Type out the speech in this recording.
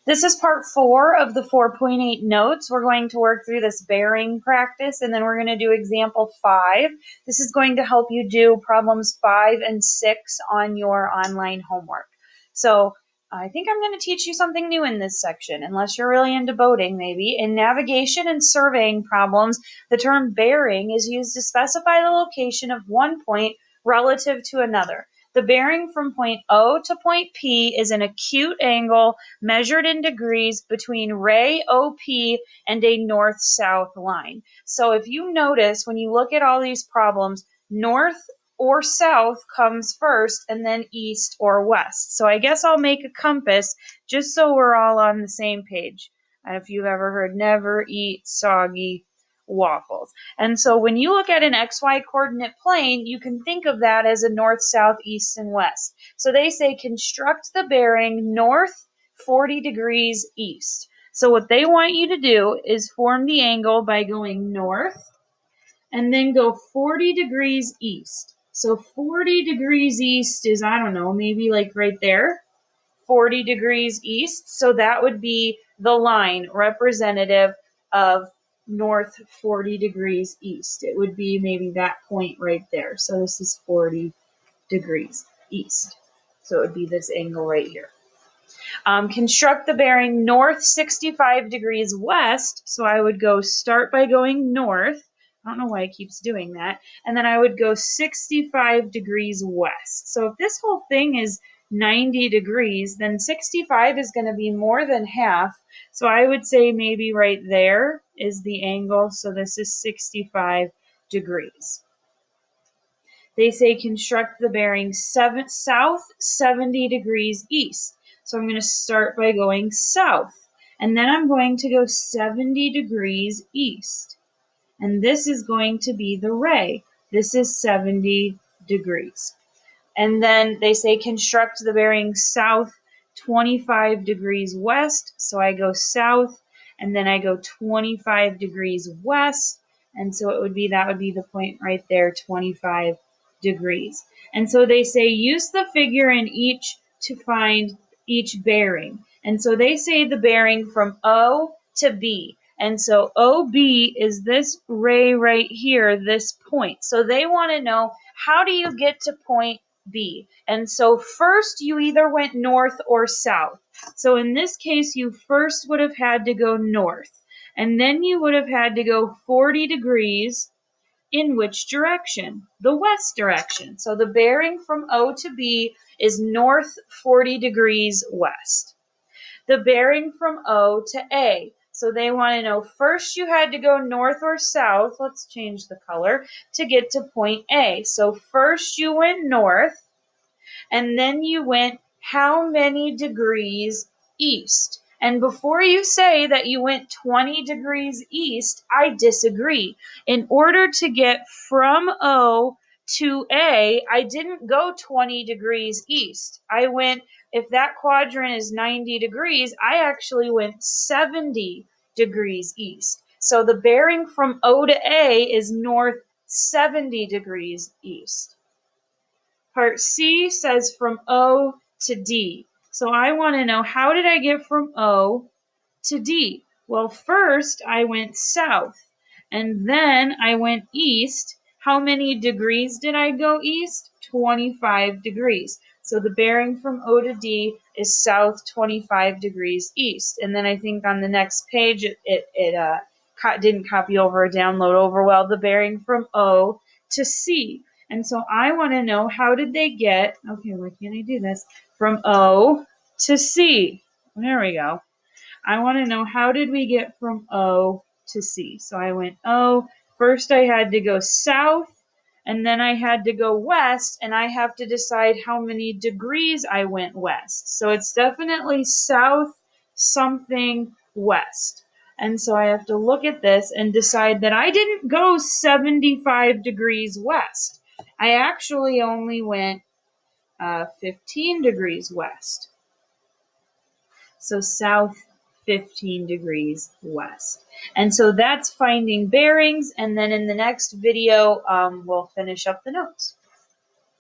This is part 4 of the 4.8 notes. We're going to work through this bearing practice, and then we're going to do example 5. This is going to help you do problems 5 and 6 on your online homework. So I think I'm going to teach you something new in this section, unless you're really into boating maybe. In navigation and surveying problems, the term bearing is used to specify the location of one point relative to another. The bearing from point O to point P is an acute angle measured in degrees between ray OP and a north-south line. So if you notice, when you look at all these problems, north or south comes first and then east or west. So I guess I'll make a compass just so we're all on the same page. If you've ever heard, never eat soggy waffles. And so when you look at an XY coordinate plane, you can think of that as a north, south, east, and west. So they say construct the bearing north 40 degrees east. So what they want you to do is form the angle by going north and then go 40 degrees east. So 40 degrees east is, I don't know, maybe like right there, 40 degrees east. So that would be the line representative of north 40 degrees east. It would be maybe that point right there. So this is 40 degrees east. So it would be this angle right here. Construct the bearing north 65 degrees west. So I would go start by going north. I don't know why it keeps doing that. And then I would go 65 degrees west. So if this whole thing is 90 degrees, then 65 is going to be more than half. So I would say maybe right there is the angle. So this is 65 degrees. They say construct the bearing south 70 degrees east. So I'm going to start by going south. And then I'm going to go 70 degrees east. And this is going to be the ray. This is 70 degrees. And then they say construct the bearing south 25 degrees west. So I go south and then I go 25 degrees west. And so it would be, that would be the point right there, 25 degrees. And so they say use the figure in each to find each bearing. And so they say the bearing from O to B. And so OB is this ray right here, this point. So they want to know, how do you get to point B? And so first you either went north or south. So in this case, you first would have had to go north. And then you would have had to go 40 degrees in which direction? The west direction. So the bearing from O to B is north 40 degrees west. The bearing from O to A. So they want to know, first you had to go north or south, let's change the color, to get to point A. So first you went north, and then you went how many degrees east? And before you say that you went 20 degrees east, I disagree. In order to get from O to A, I didn't go 20 degrees east. I went, if that quadrant is 90 degrees, I actually went 70 degrees east. So the bearing from O to A is north 70 degrees east. Part C says from O to D. So I want to know, how did I get from O to D? Well, first I went south, and then I went east. How many degrees did I go east? 25 degrees. So the bearing from O to D is south 25 degrees east. And then I think on the next page it didn't copy over or download over well. The bearing from O to C. And so I want to know, how did they get, okay, why can't I do this? From O to C. There we go. I want to know, how did we get from O to C? So I went O. First I had to go south, and then I had to go west, and I have to decide how many degrees I went west. So it's definitely south something west. And so I have to look at this and decide that I didn't go 75 degrees west. I actually only went 15 degrees west. So south 15 degrees west. And so that's finding bearings. And then in the next video, we'll finish up the notes.